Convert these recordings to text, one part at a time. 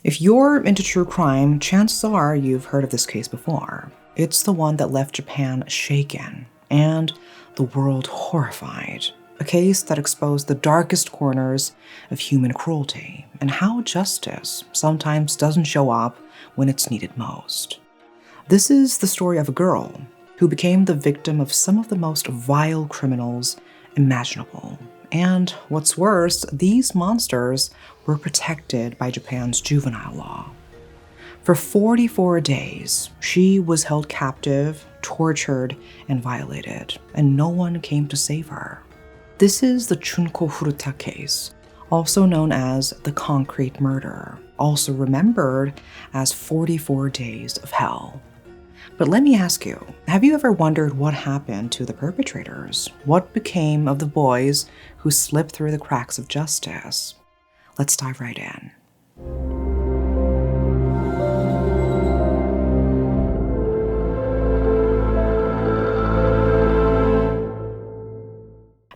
If you're into true crime, chances are you've heard of this case before. It's the one that left Japan shaken and the world horrified. A case that exposed the darkest corners of human cruelty and how justice sometimes doesn't show up when it's needed most. This is the story of a girl who became the victim of some of the most vile criminals imaginable. And what's worse, these monsters were protected by Japan's juvenile law. For 44 days, she was held captive, tortured, and violated, and no one came to save her. This is the Junko Furuta case, also known as the concrete murder, also remembered as 44 days of hell. But let me ask you, have you ever wondered what happened to the perpetrators? What became of the boys who slipped through the cracks of justice? Let's dive right in.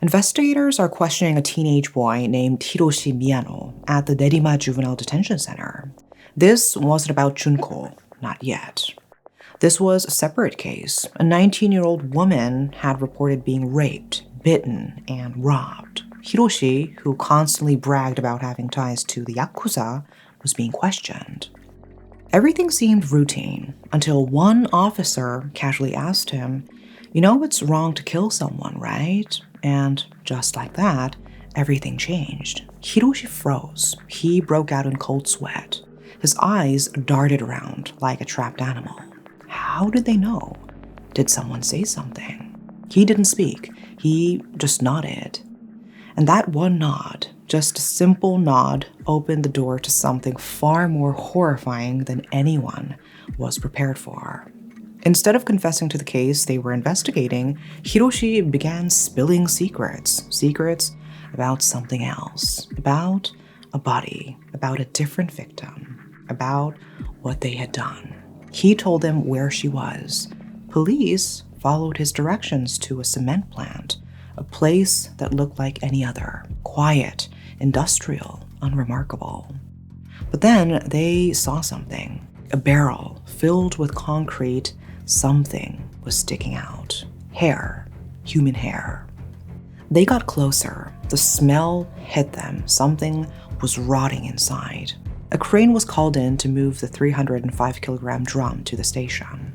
Investigators are questioning a teenage boy named Hiroshi Miyano at the Nerima Juvenile Detention Center. This wasn't about Junko, not yet. This was a separate case. A 19-year-old woman had reported being raped, bitten, and robbed. Hiroshi, who constantly bragged about having ties to the Yakuza, was being questioned. Everything seemed routine until one officer casually asked him, "You know it's wrong to kill someone, right?" And just like that, everything changed. Hiroshi froze. He broke out in cold sweat. His eyes darted around like a trapped animal. How did they know? Did someone say something? He didn't speak. He just nodded. And that one nod, just a simple nod, opened the door to something far more horrifying than anyone was prepared for. Instead of confessing to the case they were investigating, Hiroshi began spilling secrets about something else, about a body, about a different victim, about what they had done. He told them where she was. Police followed his directions to a cement plant, a place that looked like any other, quiet, industrial, unremarkable. But then they saw something, a barrel filled with concrete. Something was sticking out. Hair, human hair. They got closer. The smell hit them. Something was rotting inside. A crane was called in to move the 305-kilogram drum to the station.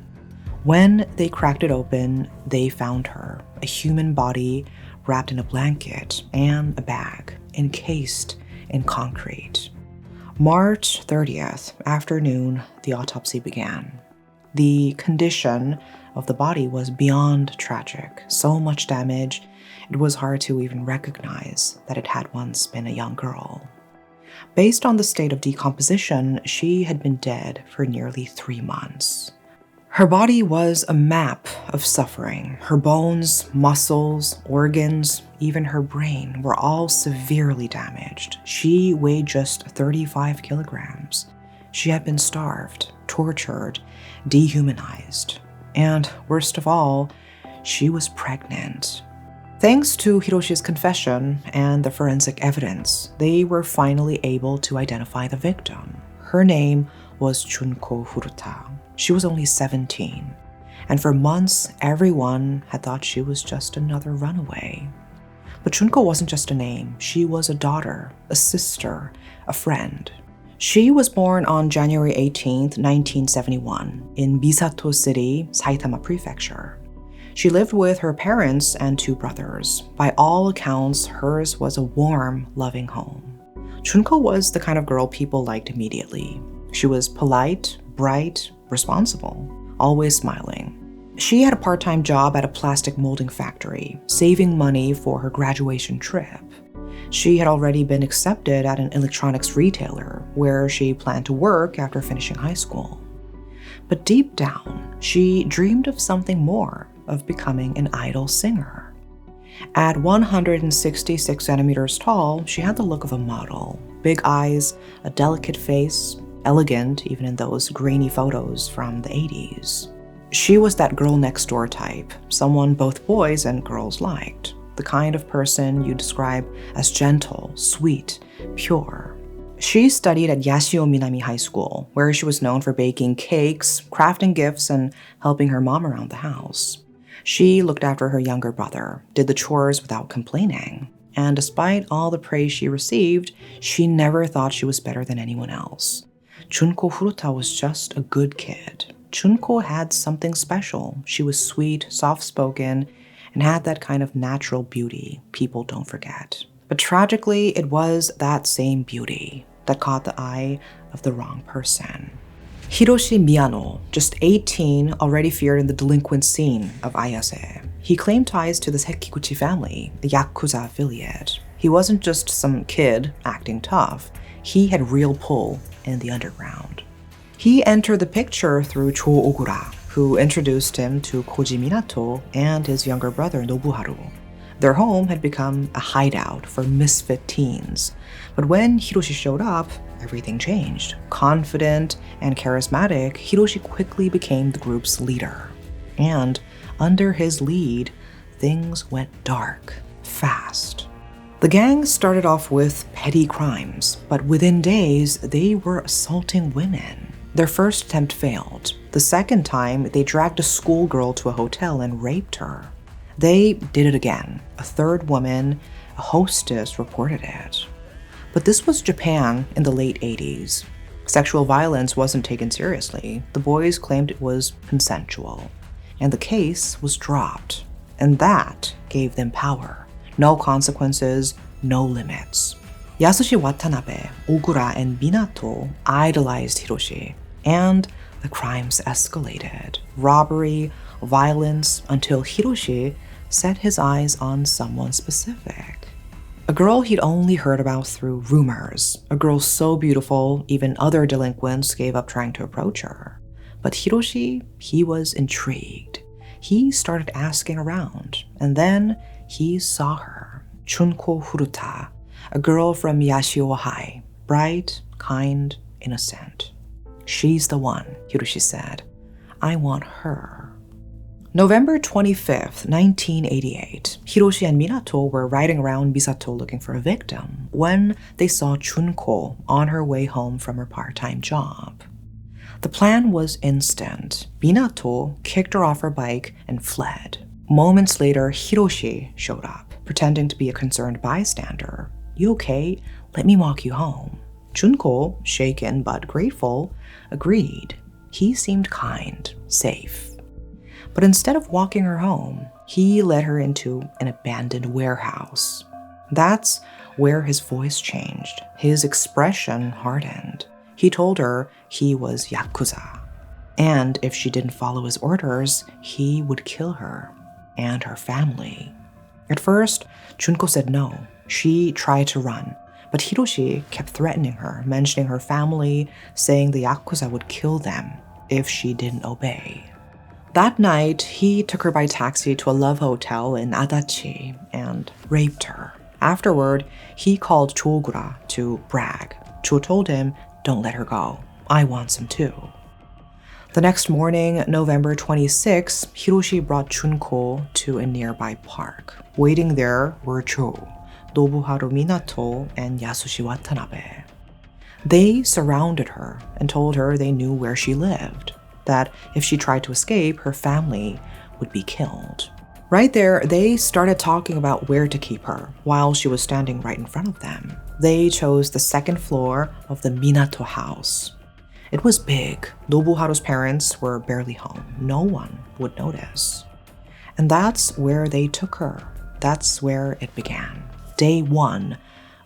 When they cracked it open, they found her, a human body wrapped in a blanket and a bag, encased in concrete. March 30th, afternoon, the autopsy began. The condition of the body was beyond tragic. So much damage, it was hard to even recognize that it had once been a young girl. Based on the state of decomposition, she had been dead for nearly 3 months. Her body was a map of suffering. Her bones, muscles, organs, even her brain were all severely damaged. She weighed just 35 kilograms. She had been starved, tortured, dehumanized. And worst of all, she was pregnant. Thanks to Hiroshi's confession and the forensic evidence, they were finally able to identify the victim. Her name was Junko Furuta. She was only 17, and for months, everyone had thought she was just another runaway. But Junko wasn't just a name. She was a daughter, a sister, a friend. She was born on January 18th, 1971, in Misato City, Saitama Prefecture. She lived with her parents and 2 brothers. By all accounts, hers was a warm, loving home. Junko was the kind of girl people liked immediately. She was polite, bright, responsible, always smiling. She had a part-time job at a plastic molding factory, saving money for her graduation trip. She had already been accepted at an electronics retailer, where she planned to work after finishing high school. But deep down, she dreamed of something more, of becoming an idol singer. At 166 centimeters tall, she had the look of a model. Big eyes, a delicate face, elegant even in those grainy photos from the 80s. She was that girl next door type, someone both boys and girls liked, the kind of person you describe as gentle, sweet, pure. She studied at Yashio Minami High School, where she was known for baking cakes, crafting gifts, and helping her mom around the house. She looked after her younger brother, did the chores without complaining, and despite all the praise she received, she never thought she was better than anyone else. Junko Furuta was just a good kid. Junko had something special. She was sweet, soft-spoken, and had that kind of natural beauty people don't forget. But tragically, it was that same beauty that caught the eye of the wrong person. Hiroshi Miyano, just 18, already feared in the delinquent scene of Ayase. He claimed ties to the Sekiguchi family, the Yakuza affiliate. He wasn't just some kid acting tough. He had real pull in the underground. He entered the picture through Cho Ogura, who introduced him to Koji Minato and his younger brother Nobuharu. Their home had become a hideout for misfit teens. But when Hiroshi showed up, everything changed. Confident and charismatic, Hiroshi quickly became the group's leader. And under his lead, things went dark, fast. The gang started off with petty crimes, but within days, they were assaulting women. Their first attempt failed. The second time, they dragged a schoolgirl to a hotel and raped her. They did it again. A third woman, a hostess, reported it. But this was Japan in the late 80s. Sexual violence wasn't taken seriously. The boys claimed it was consensual. And the case was dropped. And that gave them power. No consequences, no limits. Yasushi Watanabe, Ogura, and Minato idolized Hiroshi. And the crimes escalated. Robbery, violence, until Hiroshi set his eyes on someone specific. A girl he'd only heard about through rumors. A girl so beautiful, even other delinquents gave up trying to approach her. But Hiroshi, he was intrigued. He started asking around, and then he saw her. Junko Furuta, a girl from Yashio High, bright, kind, innocent. She's the one, Hiroshi said. I want her. November 25th, 1988, Hiroshi and Minato were riding around Misato looking for a victim when they saw Junko on her way home from her part-time job. The plan was instant. Minato kicked her off her bike and fled. Moments later, Hiroshi showed up, pretending to be a concerned bystander. You okay? Let me walk you home. Junko, shaken but grateful, agreed. He seemed kind, safe. But instead of walking her home, he led her into an abandoned warehouse. That's where his voice changed. His expression hardened. He told her he was Yakuza. And if she didn't follow his orders, he would kill her and her family. At first, Junko said no. She tried to run. But Hiroshi kept threatening her, mentioning her family, saying the Yakuza would kill them if she didn't obey. That night, he took her by taxi to a love hotel in Adachi and raped her. Afterward, he called Chogura to brag. Cho told him, don't let her go. I want some too. The next morning, November 26, Hiroshi brought Junko to a nearby park. Waiting there were Cho, Nobuharu Minato, and Yasushi Watanabe. They surrounded her and told her they knew where she lived, that if she tried to escape, her family would be killed. Right there, they started talking about where to keep her while she was standing right in front of them. They chose the second floor of the Minato house. It was big. Nobuharu's parents were barely home. No one would notice. And that's where they took her. That's where it began. Day 1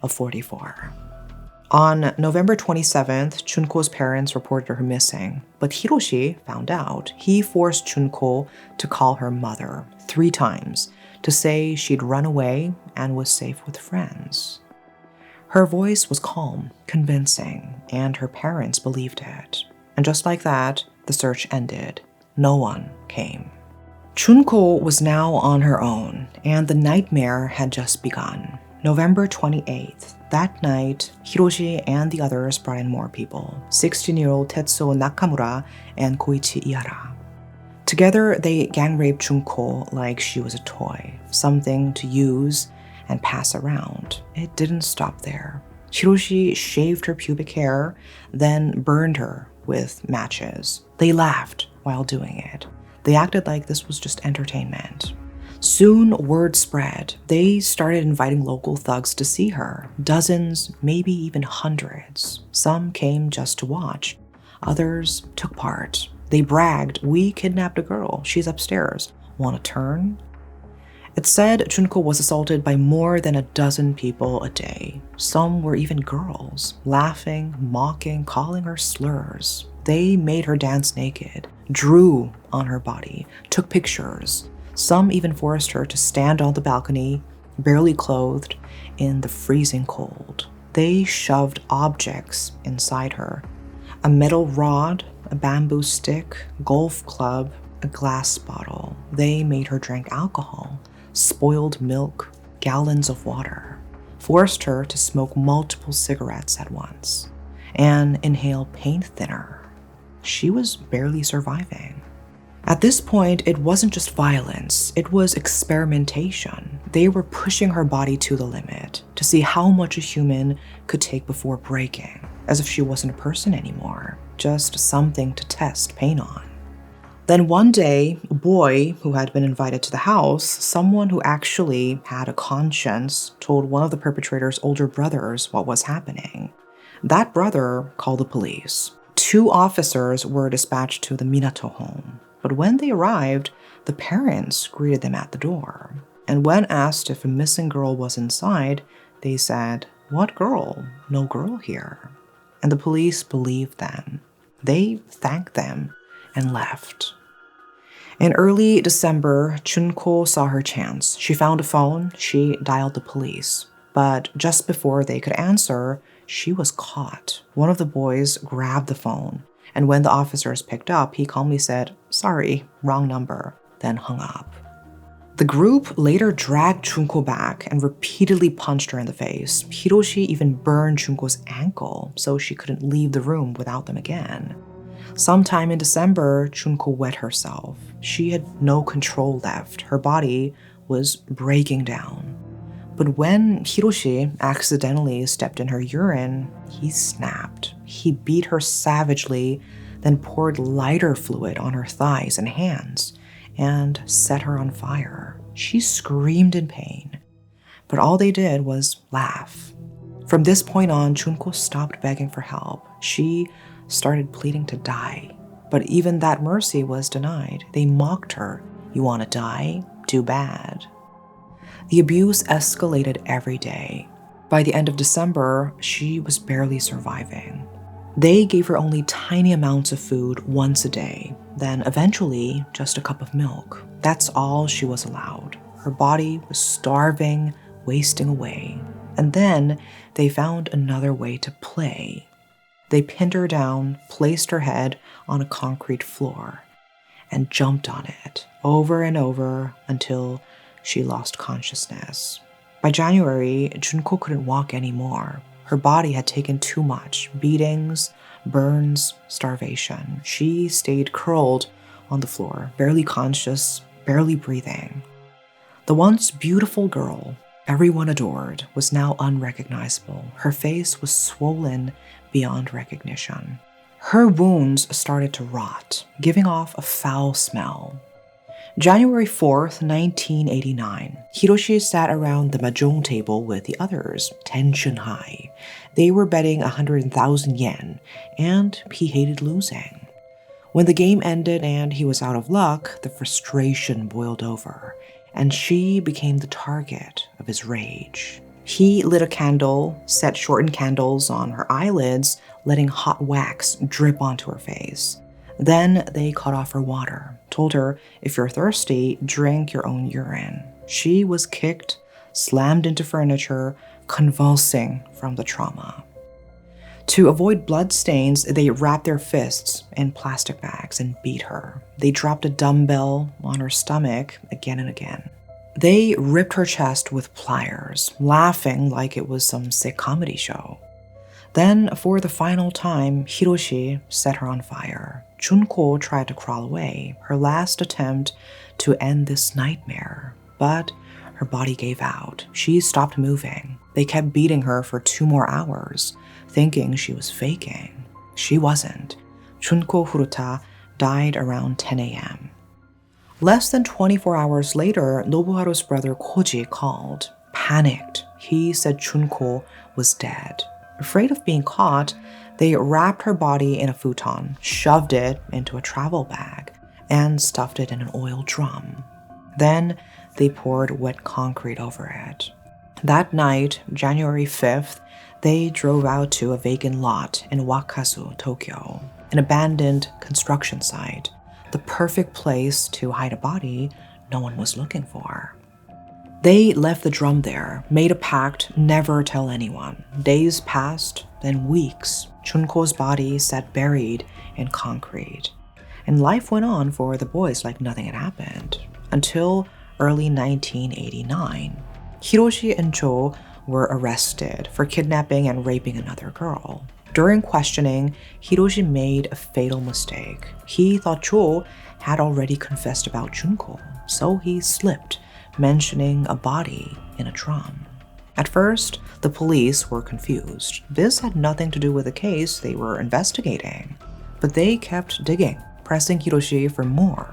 of 44. On November 27th, Junko's parents reported her missing, but Hiroshi found out. He forced Junko to call her mother 3 times to say she'd run away and was safe with friends. Her voice was calm, convincing, and her parents believed it. And just like that, the search ended. No one came. Junko was now on her own, and the nightmare had just begun. November 28th, that night, Hiroshi and the others brought in more people, 16-year-old Tetsuo Nakamura and Koichi Ihara. Together, they gang raped Junko like she was a toy, something to use and pass around. It didn't stop there. Hiroshi shaved her pubic hair, then burned her with matches. They laughed while doing it. They acted like this was just entertainment. Soon, word spread. They started inviting local thugs to see her. Dozens, maybe even hundreds. Some came just to watch. Others took part. They bragged, "We kidnapped a girl. She's upstairs. Want a turn?" It said Junko was assaulted by more than a dozen people a day. Some were even girls, laughing, mocking, calling her slurs. They made her dance naked, drew on her body, took pictures. Some even forced her to stand on the balcony, barely clothed, in the freezing cold. They shoved objects inside her: a metal rod, a bamboo stick, golf club, a glass bottle. They made her drink alcohol, spoiled milk, gallons of water, forced her to smoke multiple cigarettes at once, and inhale paint thinner. She was barely surviving. At this point, it wasn't just violence, it was experimentation. They were pushing her body to the limit to see how much a human could take before breaking, as if she wasn't a person anymore, just something to test pain on. Then one day, a boy who had been invited to the house, someone who actually had a conscience, told one of the perpetrator's older brothers what was happening. That brother called the police. 2 officers were dispatched to the Minato home. But when they arrived, the parents greeted them at the door. And when asked if a missing girl was inside, they said, "What girl? No girl here." And the police believed them. They thanked them and left. In early December, Junko saw her chance. She found a phone, she dialed the police. But just before they could answer, she was caught. One of the boys grabbed the phone, and when the officers picked up, he calmly said, "Sorry, wrong number," then hung up. The group later dragged Junko back and repeatedly punched her in the face. Hiroshi even burned Junko's ankle, so she couldn't leave the room without them again. Sometime in December, Junko wet herself. She had no control left. Her body was breaking down. But when Hiroshi accidentally stepped in her urine, he snapped. He beat her savagely, then poured lighter fluid on her thighs and hands, and set her on fire. She screamed in pain, but all they did was laugh. From this point on, Junko stopped begging for help. She started pleading to die, but even that mercy was denied. They mocked her. "You want to die? Too bad." The abuse escalated every day. By the end of December, she was barely surviving. They gave her only tiny amounts of food once a day, then eventually just a cup of milk. That's all she was allowed. Her body was starving, wasting away. And then they found another way to play. They pinned her down, placed her head on a concrete floor, and jumped on it over and over until she lost consciousness. By January, Junko couldn't walk anymore. Her body had taken too much: beatings, burns, starvation. She stayed curled on the floor, barely conscious, barely breathing. The once beautiful girl everyone adored was now unrecognizable. Her face was swollen beyond recognition. Her wounds started to rot, giving off a foul smell. January 4th, 1989, Hiroshi sat around the mahjong table with the others, tension high. They were betting 100,000 yen, and he hated losing. When the game ended and he was out of luck, the frustration boiled over, and she became the target of his rage. He lit a candle, set shortened candles on her eyelids, letting hot wax drip onto her face. Then they cut off her water, told her, "If you're thirsty, drink your own urine." She was kicked, slammed into furniture, convulsing from the trauma. To avoid bloodstains, they wrapped their fists in plastic bags and beat her. They dropped a dumbbell on her stomach again and again. They ripped her chest with pliers, laughing like it was some sick comedy show. Then, for the final time, Hiroshi set her on fire. Junko tried to crawl away, her last attempt to end this nightmare. But her body gave out. She stopped moving. They kept beating her for 2 more hours, thinking she was faking. She wasn't. Junko Furuta died around 10 a.m. Less than 24 hours later, Nobuharu's brother Koji called. Panicked, he said Junko was dead. Afraid of being caught, they wrapped her body in a futon, shoved it into a travel bag, and stuffed it in an oil drum. Then they poured wet concrete over it. That night, January 5th, they drove out to a vacant lot in Wakazu, Tokyo, an abandoned construction site, the perfect place to hide a body no one was looking for. They left the drum there, made a pact never tell anyone. Days passed, then weeks. Junko's body sat buried in concrete. And life went on for the boys like nothing had happened. Until early 1989. Hiroshi and Jo were arrested for kidnapping and raping another girl. During questioning, Hiroshi made a fatal mistake. He thought Jo had already confessed about Junko, so he slipped, mentioning a body in a drum. At first, the police were confused. This had nothing to do with the case they were investigating. But they kept digging, pressing Hiroshi for more.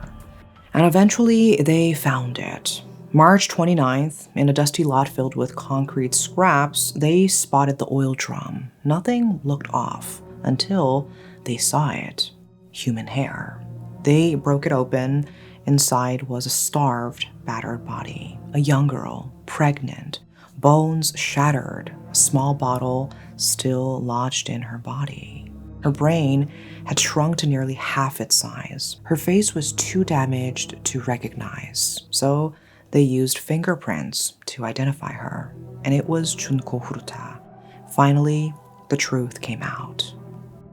And eventually, they found it. March 29th, in a dusty lot filled with concrete scraps, they spotted the oil drum. Nothing looked off until they saw it. Human hair. They broke it open. Inside was a starved, battered body. A young girl, pregnant, bones shattered, a small bottle still lodged in her body. Her brain had shrunk to nearly half its size. Her face was too damaged to recognize, so they used fingerprints to identify her, and it was Junko Furuta. Finally, the truth came out.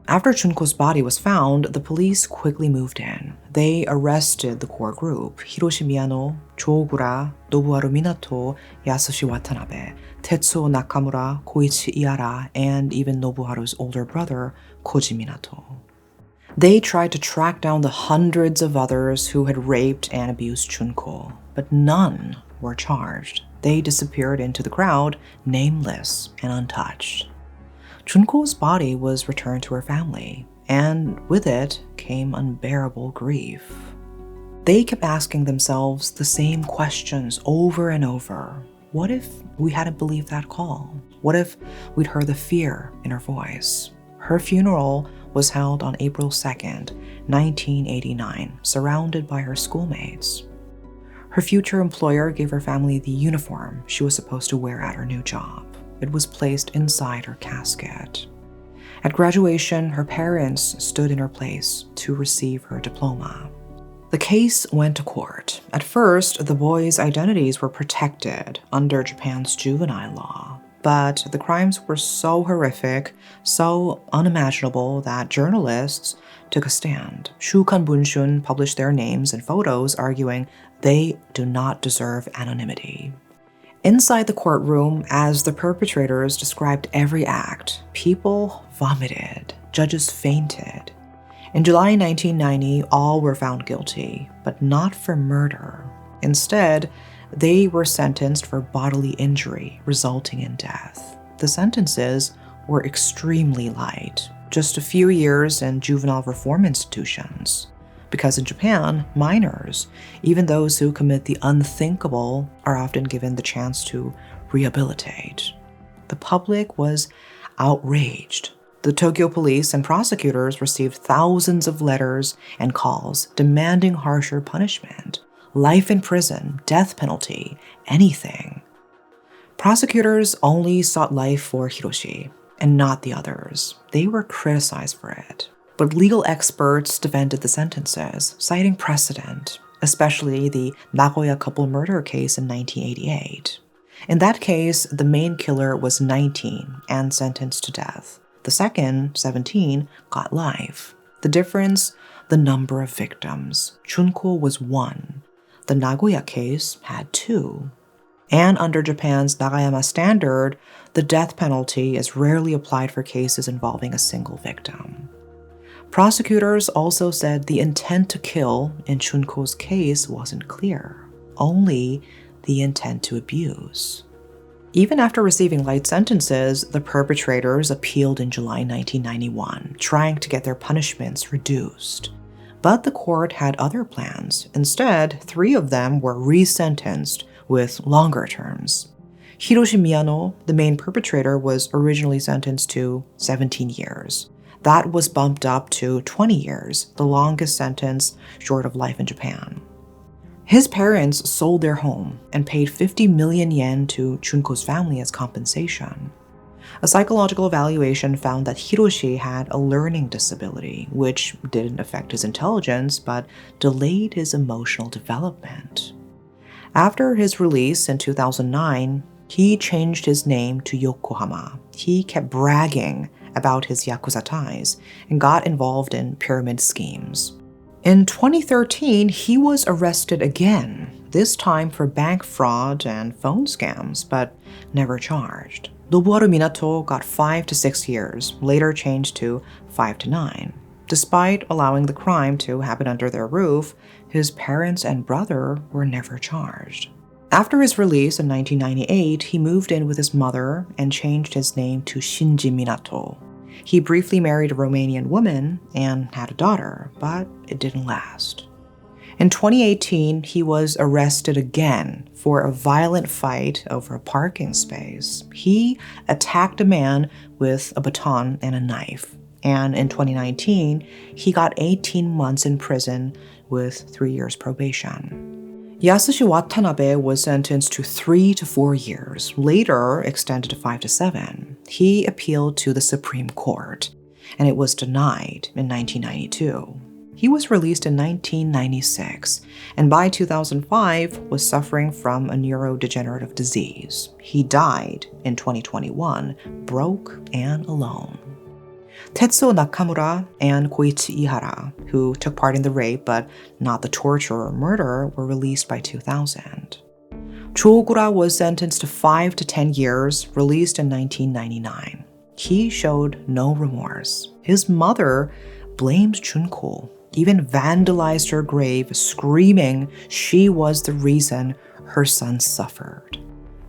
After Junko's body was found, the police quickly moved in. They arrested the core group, Hiroshi Miyano, Jo Ogura, Nobuharu Minato, Yasushi Watanabe, Tetsuo Nakamura, Koichi Iara, and even Nobuharu's older brother, Koji Minato. They tried to track down the hundreds of others who had raped and abused Junko, but none were charged. They disappeared into the crowd, nameless and untouched. Junko's body was returned to her family, and with it came unbearable grief. They kept asking themselves the same questions over and over. What if we hadn't believed that call? What if we'd heard the fear in her voice? Her funeral was held on April 2nd, 1989, surrounded by her schoolmates. Her future employer gave her family the uniform she was supposed to wear at her new job. It was placed inside her casket. At graduation, her parents stood in her place to receive her diploma. The case went to court. At first, the boys' identities were protected under Japan's juvenile law. But the crimes were so horrific, so unimaginable that journalists took a stand. Shukan Bunshun published their names and photos, arguing they do not deserve anonymity. Inside the courtroom, as the perpetrators described every act, people vomited, judges fainted. In July 1990, all were found guilty, but not for murder. Instead, they were sentenced for bodily injury resulting in death. The sentences were extremely light, just a few years in juvenile reform institutions. Because in Japan, minors, even those who commit the unthinkable, are often given the chance to rehabilitate. The public was outraged. The Tokyo police and prosecutors received thousands of letters and calls demanding harsher punishment. Life in prison, death penalty, anything. Prosecutors only sought life for Hiroshi, and not the others. They were criticized for it. But legal experts defended the sentences, citing precedent, especially the Nagoya couple murder case in 1988. In that case, the main killer was 19 and sentenced to death. The second, 17, got life. The difference? The number of victims. Junko was 1. The Nagoya case had 2. And under Japan's Nagayama standard, the death penalty is rarely applied for cases involving a single victim. Prosecutors also said the intent to kill in Junko's case wasn't clear, only the the intent to abuse. Even after receiving light sentences, the perpetrators appealed in July 1991, trying to get their punishments reduced. But the court had other plans. Instead, 3 of them were resentenced with longer terms. Hiroshi Miyano, the main perpetrator, was originally sentenced to 17 years. That was bumped up to 20 years, the longest sentence short of life in Japan. His parents sold their home and paid 50 million yen to Junko's family as compensation. A psychological evaluation found that Hiroshi had a learning disability, which didn't affect his intelligence but delayed his emotional development. After his release in 2009, he changed his name to Yokohama. He kept bragging about his Yakuza ties and got involved in pyramid schemes. In 2013, he was arrested again, this time for bank fraud and phone scams, but never charged. Nobuharu Minato got 5 to 6 years, later changed to 5 to 9. Despite allowing the crime to happen under their roof, his parents and brother were never charged. After his release in 1998, he moved in with his mother and changed his name to Shinji Minato. He briefly married a Romanian woman and had a daughter, but it didn't last. In 2018, he was arrested again for a violent fight over a parking space. He attacked a man with a baton and a knife. And in 2019, he got 18 months in prison with 3 years probation. Yasushi Watanabe was sentenced to 3 to 4 years, later extended to 5 to 7. He appealed to the Supreme Court, and it was denied in 1992. He was released in 1996, and by 2005 was suffering from a neurodegenerative disease. He died in 2021, broke and alone. Tetsuo Nakamura and Koichi Ihara, who took part in the rape but not the torture or murder, were released by 2000. Cho Ogura was sentenced to 5 to 10 years, released in 1999. He showed no remorse. His mother blamed Junko, even vandalized her grave, screaming she was the reason her son suffered.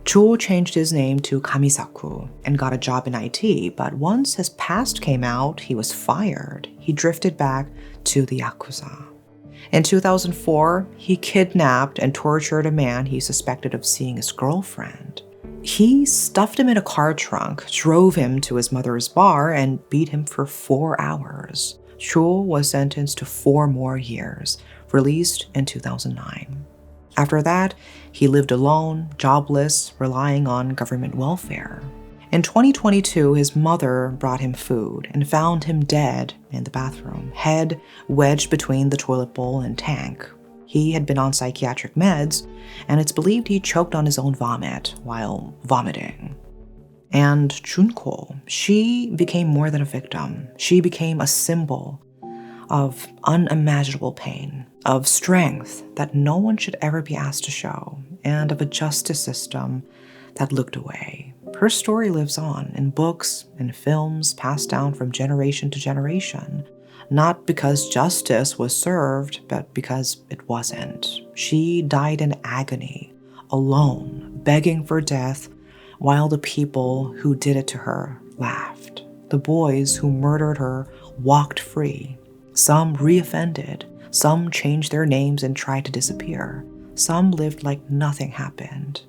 Cho changed his name to Kamisaku and got a job in IT, but once his past came out, he was fired. He drifted back to the Yakuza. In 2004, he kidnapped and tortured a man he suspected of seeing his girlfriend. He stuffed him in a car trunk, drove him to his mother's bar, and beat him for 4 hours. Cho was sentenced to 4 more years, released in 2009. After that, he lived alone, jobless, relying on government welfare. In 2022, his mother brought him food and found him dead in the bathroom, head wedged between the toilet bowl and tank. He had been on psychiatric meds, and it's believed he choked on his own vomit while vomiting. And Junko, she became more than a victim. She became a symbol of unimaginable pain, of strength that no one should ever be asked to show, and of a justice system that looked away. Her story lives on in books and films passed down from generation to generation, not because justice was served, but because it wasn't. She died in agony, alone, begging for death, while the people who did it to her laughed. The boys who murdered her walked free. Some reoffended. Some changed their names and tried to disappear. Some lived like nothing happened.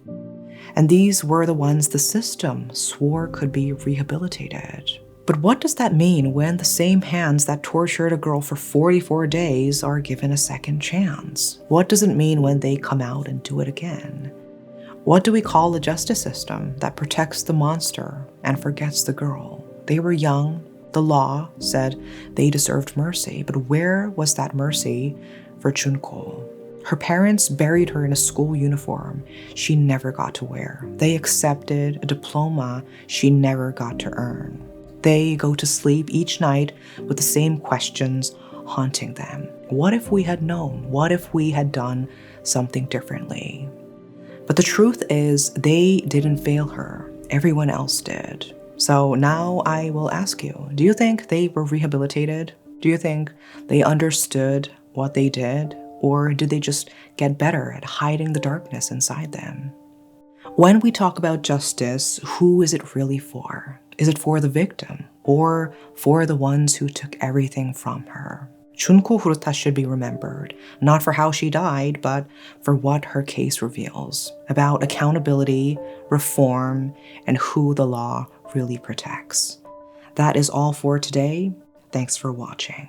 And these were the ones the system swore could be rehabilitated. But what does that mean when the same hands that tortured a girl for 44 days are given a second chance? What does it mean when they come out and do it again? What do we call a justice system that protects the monster and forgets the girl? They were young. The law said they deserved mercy, but where was that mercy for Junko? Her parents buried her in a school uniform she never got to wear. They accepted a diploma she never got to earn. They go to sleep each night with the same questions haunting them. What if we had known? What if we had done something differently? But the truth is, they didn't fail her. Everyone else did. So now I will ask you, do you think they were rehabilitated? Do you think they understood what they did? Or did they just get better at hiding the darkness inside them? When we talk about justice, who is it really for? Is it for the victim or for the ones who took everything from her? Junko Furuta should be remembered, not for how she died, but for what her case reveals about accountability, reform, and who the law really protects. That is all for today. Thanks for watching.